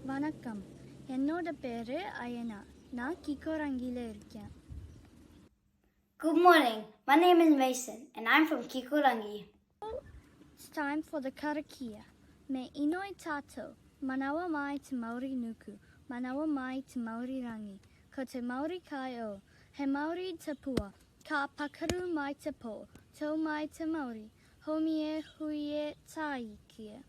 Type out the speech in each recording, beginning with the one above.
வணக்கம், என்னோட பேரு அயனா. நான் கிக்கோரங்கில இருக்கேன். Good morning. My name is Mason, and I'm from Kikorangi. It's time for the karakia. Me inoi tato, manawa mai te Maori nuku, manawa mai te Maori rangi. Ko te Maori kai o, he Maori te pua, ka pakaru mai te po, tau mai te Maori, homie huie taikia.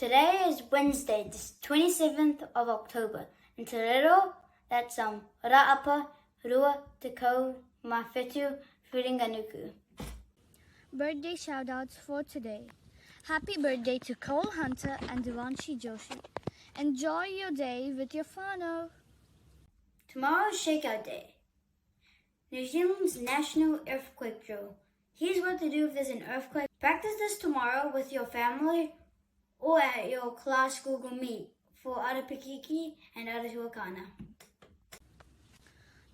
Today is Wednesday, the 27th of October, and Te Rero, that's Ra'apa, Rua, Te Kau, Mawhetu, Whiringanuku. Birthday shoutouts for today. Happy birthday to Cole Hunter and Devanshi Joshi. Enjoy your day with your whānau. Tomorrow's Shakeout Day, New Zealand's national earthquake drill. Here's what to do if there's an earthquake. Practice this tomorrow with your family or at your class Google Meet for Arapikiki and Aratuakana.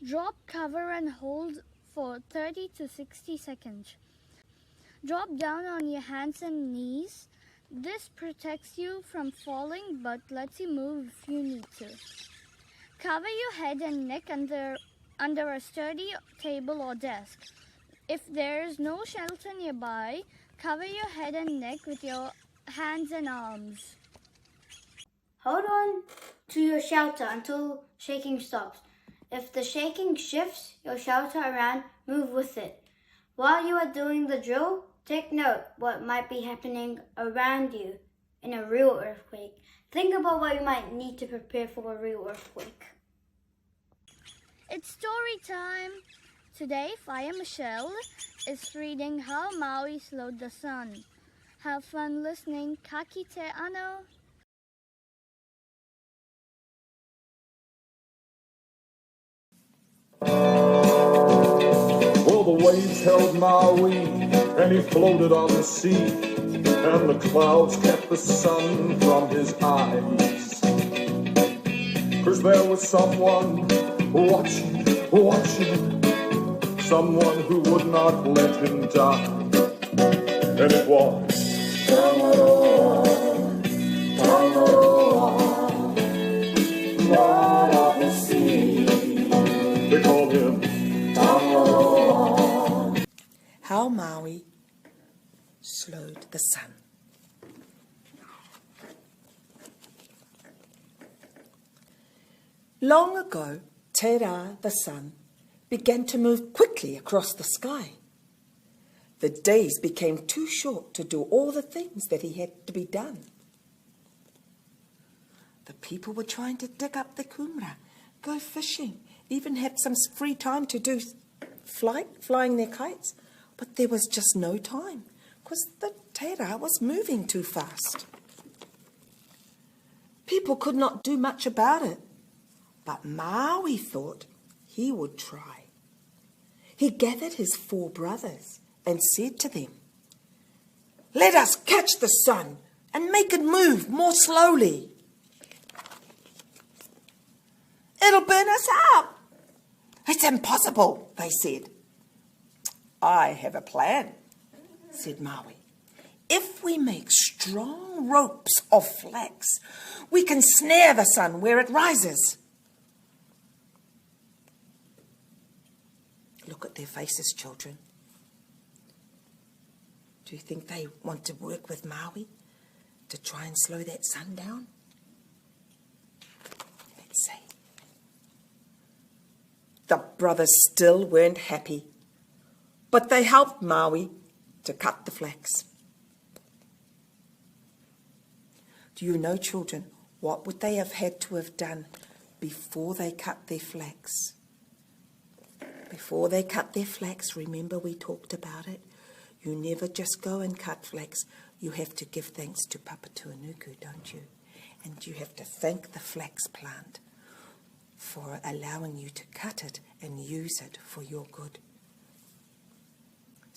Drop, cover and hold for 30 to 60 seconds. Drop down on your hands and knees. This protects you from falling but lets you move if you need to. Cover your head and neck under a sturdy table or desk. If there is no shelter nearby, cover your head and neck with your hands and arms. Hold on to your shelter until shaking stops. If the shaking shifts your shelter around, move with it. While you are doing the drill, take note what might be happening around you in a real earthquake. Think about what you might need to prepare for a real earthquake. It's story time. Today, Fire Michelle is reading How Maui Slowed the Sun. Have fun listening. Ka kite ano. Well, the waves held Maui, and he floated on the sea, and the clouds kept the sun from his eyes. 'Cause there was someone watching, someone who would not let him die, and it was Lord of the sea. They called him How Maui Slowed the Sun. Long ago, Te Rā, the sun, began to move quickly across the sky. The days became too short to do all the things that he had to be done. The people were trying to dig up the kumara, go fishing, even had some free time to do flying their kites. But there was just no time, because the Te Rā was moving too fast. People could not do much about it, but Maui thought he would try. He gathered his 4 brothers and said to them, "Let us catch the sun and make it move more slowly. It'll burn us up." "It's impossible," they said. "I have a plan," said Maui. "If we make strong ropes of flax, we can snare the sun where it rises." Look at their faces, children. Do you think they want to work with Maui to try and slow that sun down? Let's see. The brothers still weren't happy, but they helped Maui to cut the flax. Do you know, children, what would they have had to have done before they cut their flax? Before they cut their flax, remember we talked about it? You never just go and cut flax. You have to give thanks to Papatuanuku, don't you? And you have to thank the flax plant for allowing you to cut it and use it for your good.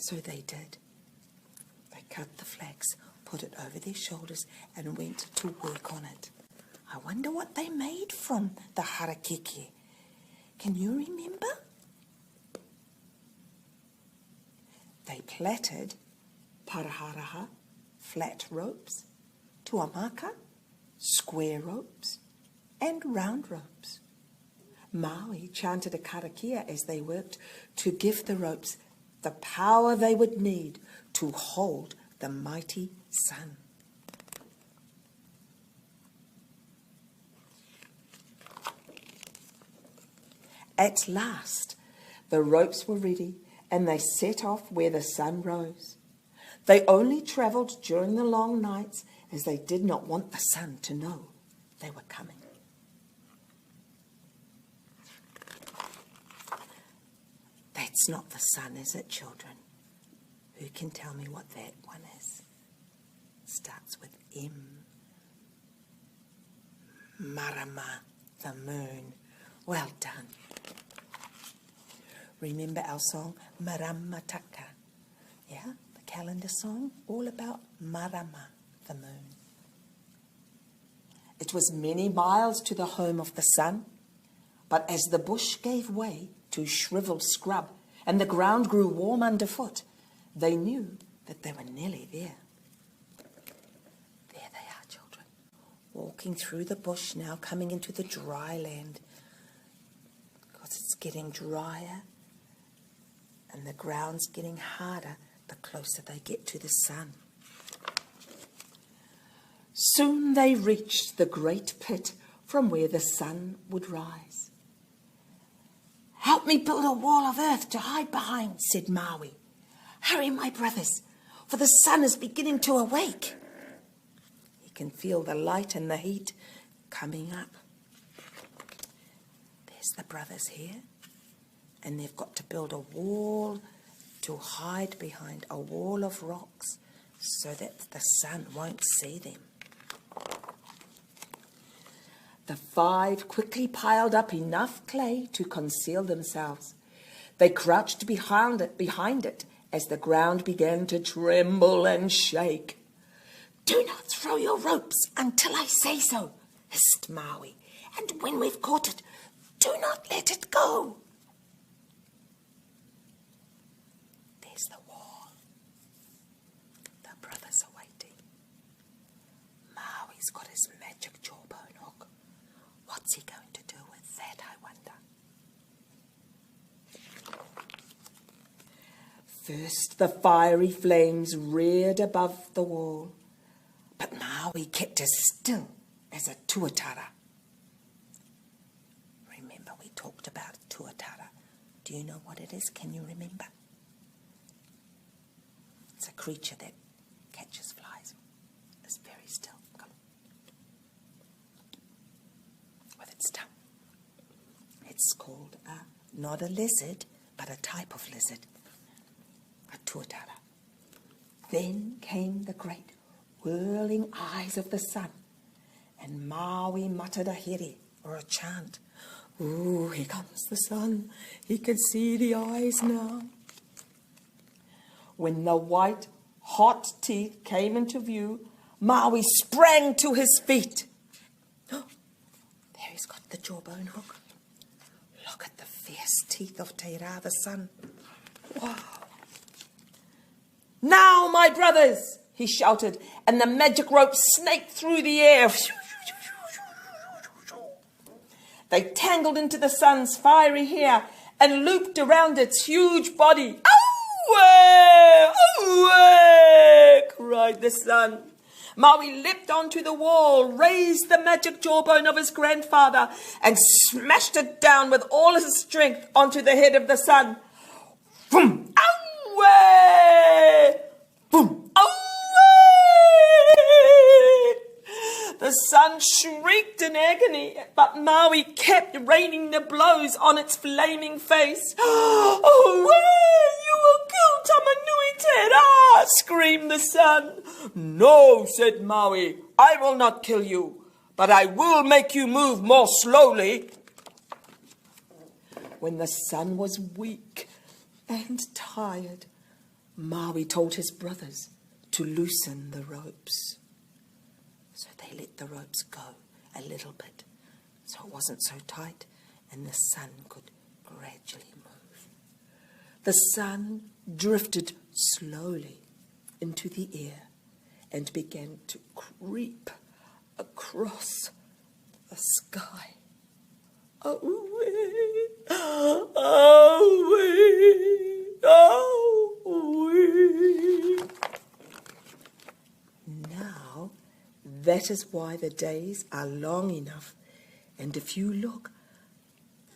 So they did. They cut the flax, put it over their shoulders and went to work on it. I wonder what they made from the harakeke. Can you remember? They plaited paraharaha, flat ropes, tuamaka, square ropes and round ropes. Maui chanted a karakia as they worked to give the ropes the power they would need to hold the mighty sun. At last, the ropes were ready and they set off where the sun rose. They only travelled during the long nights as they did not want the sun to know they were coming. That's not the sun, is it, children? Who can tell me what that one is? Starts with M. Marama, the moon. Well done. Remember our song, Maramataka? Yeah, the calendar song, all about Marama, the moon. It was many miles to the home of the sun, but as the bush gave way to shriveled scrub and the ground grew warm underfoot, they knew that they were nearly there. There they are, children, walking through the bush now, coming into the dry land, because it's getting drier and the ground's getting harder the closer they get to the sun. Soon they reached the great pit from where the sun would rise. "Help me build a wall of earth to hide behind," said Maui. "Hurry, my brothers, for the sun is beginning to awake." He can feel the light and the heat coming up. There's the brothers here, and they've got to build a wall to hide behind, a wall of rocks, so that the sun won't see them. The five quickly piled up enough clay to conceal themselves. They crouched behind it as the ground began to tremble and shake. "Do not throw your ropes until I say so," hissed Maui. "And when we've caught it, do not let it go." There's the wall. The brothers are waiting. Maui's got his magic jawbone hook. What's he going to do with that, I wonder? First, the fiery flames reared above the wall, but Maui kept as still as a tuatara. Remember, we talked about tuatara. Do you know what it is? Can you remember? It's a creature that catches flies. It's very still. Come. With its tongue. It's called not a lizard, but a type of lizard. A tuatara. Then came the great whirling eyes of the sun, and Maui muttered a here, or a chant. "Ooh, here comes the sun. He can see the eyes now." When the white, hot teeth came into view, Maui sprang to his feet. Oh, there he's got the jawbone hook. Look at the fierce teeth of Te Ra, the sun. Wow. "Now, my brothers," he shouted, and the magic rope snaked through the air. They tangled into the sun's fiery hair and looped around its huge body. "Away! Away!" cried the sun. Maui leapt onto the wall, raised the magic jawbone of his grandfather, and smashed it down with all his strength onto the head of the sun. Boom! Away! Boom! Away! The sun shrieked in agony, but Maui kept raining the blows on its flaming face. "Away! You will kill Tamanui Te Ra!" screamed the sun. "No," said Maui, "I will not kill you, but I will make you move more slowly." When the sun was weak and tired, Maui told his brothers to loosen the ropes. So they let the ropes go a little bit, so it wasn't so tight, and the sun could gradually move. The sun drifted slowly into the air and began to creep across the sky. Away, away, away. Now, that is why the days are long enough, and if you look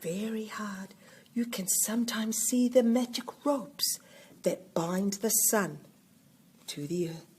very hard, you can sometimes see the magic ropes that bind the sun to the earth.